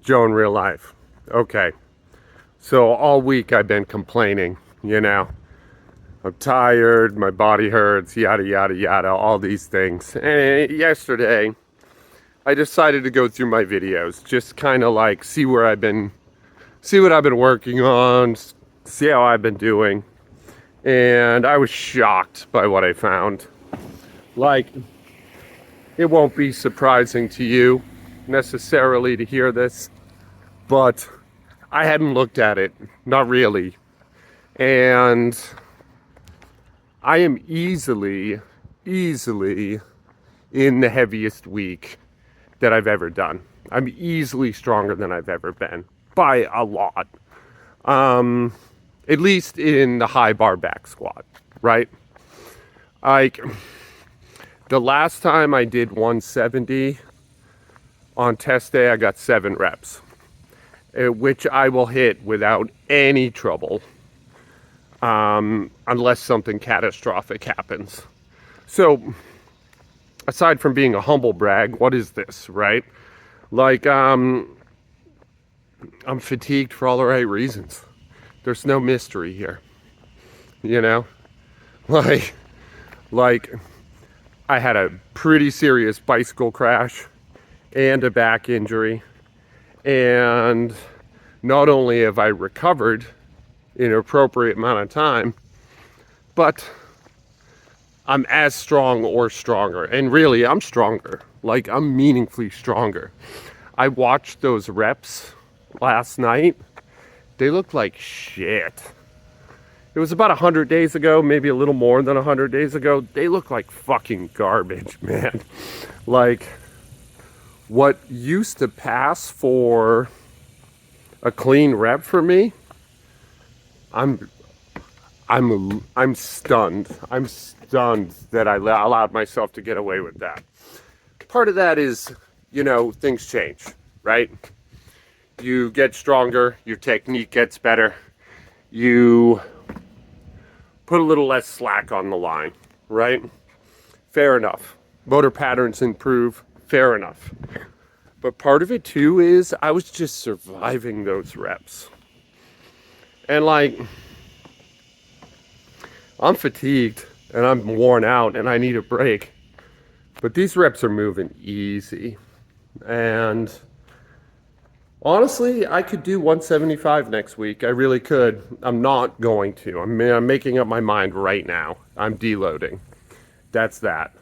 Joe in real life. Okay. So all week I've been complaining, I'm tired, my body hurts, yada, yada, yada, all these things. And yesterday, I decided to go through my videos, just kind of like see what I've been working on, see how I've been doing. And I was shocked by what I found. Like, it won't be surprising to you necessarily to hear this, but I hadn't looked at it, not really. And I am easily in the heaviest week that I've ever done. I'm easily stronger than I've ever been by a lot. At least in the high bar back squat, right? Like the last time I did 170 on test day, I got 7 reps, which I will hit without any trouble, unless something catastrophic happens. So, aside from being a humble brag, what is this, right? Like, I'm fatigued for all the right reasons. There's no mystery here, Like, I had a pretty serious bicycle crash and a back injury. And not only have I recovered in an appropriate amount of time, but I'm as strong or stronger. And really, I'm stronger. Like, I'm meaningfully stronger. I watched those reps last night. They looked like shit. It was about 100 days ago, maybe a little more than 100 days ago. They look like fucking garbage, man. Like, what used to pass for a clean rep for me, I'm stunned. I'm stunned that I allowed myself to get away with that. Part of that is, things change, right? You get stronger, your technique gets better, you put a little less slack on the line, right? Fair enough. Motor patterns improve, fair enough. But part of it too is I was just surviving those reps. And like, I'm fatigued and I'm worn out and I need a break. But these reps are moving easy. And honestly, I could do 175 next week. I really could. I'm not going to. I'm making up my mind right now. I'm deloading. That's that.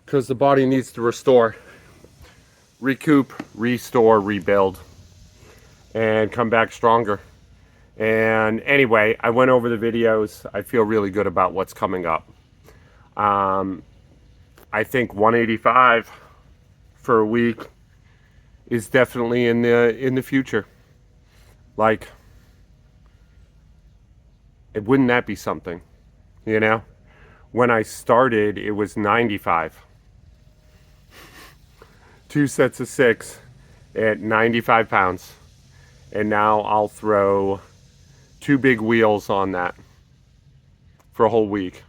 Because the body needs to restore, recoup, restore, rebuild, and come back stronger. And anyway, I went over the videos. I feel really good about what's coming up. I think 185 for a week is definitely in the future. Like, wouldn't that be something? When I started, it was 95. 2 sets of 6 at 95 pounds. And now I'll throw 2 big wheels on that for a whole week.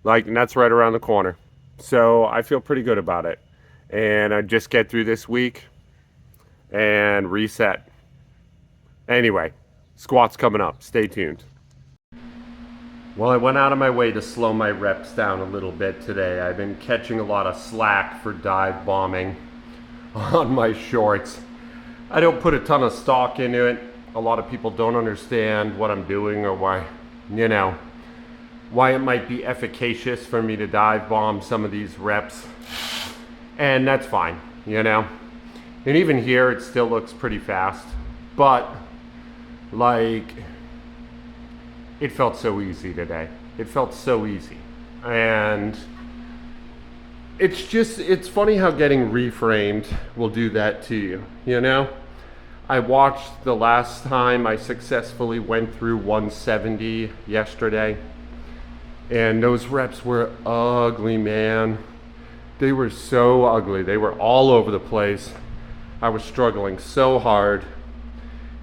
And that's right around the corner. So I feel pretty good about it. And I just get through this week and reset. Anyway, squats coming up. Stay tuned. Well, I went out of my way to slow my reps down a little bit today. I've been catching a lot of slack for dive bombing on my shorts. I don't put a ton of stock into it. A lot of people don't understand what I'm doing or why it might be efficacious for me to dive bomb some of these reps. And that's fine, And even here, it still looks pretty fast. But, it felt so easy today. It felt so easy. And it's funny how getting reframed will do that to you, I watched the last time I successfully went through 170 yesterday. And those reps were ugly, man. They were so ugly. They were all over the place. I was struggling so hard,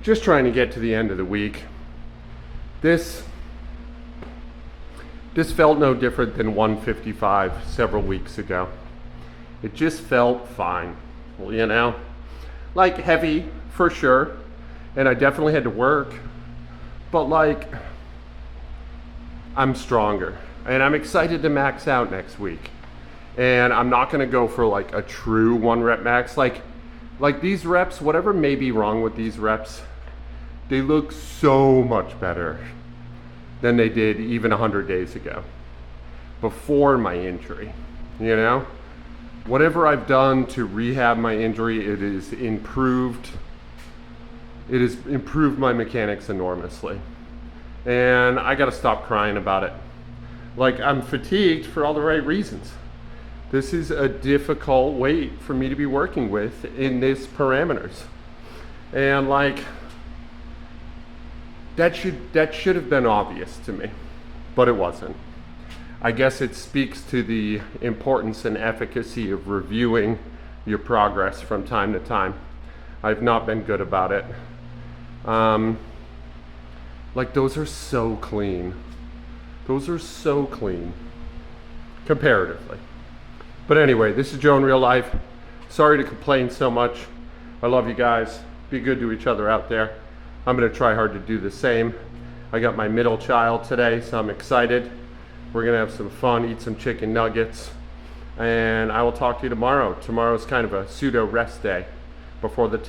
just trying to get to the end of the week. This felt no different than 155 several weeks ago. It just felt fine, you know? Like heavy for sure, and I definitely had to work, but like I'm stronger and I'm excited to max out next week. And I'm not gonna go for like a true 1 rep max. Like these reps, whatever may be wrong with these reps, they look so much better than they did even 100 days ago, before my injury, you know? Whatever I've done to rehab my injury, it has improved my mechanics enormously. And I gotta stop crying about it. Like, I'm fatigued for all the right reasons. This is a difficult weight for me to be working with in these parameters. And like, that should have been obvious to me, but it wasn't. I guess it speaks to the importance and efficacy of reviewing your progress from time to time. I've not been good about it. Like, those are so clean. Those are so clean, comparatively. But anyway, this is Joe in real life. Sorry to complain so much. I love you guys. Be good to each other out there. I'm gonna try hard to do the same. I got my middle child today, so I'm excited. We're gonna have some fun, eat some chicken nuggets, and I will talk to you tomorrow. Tomorrow's kind of a pseudo rest day before the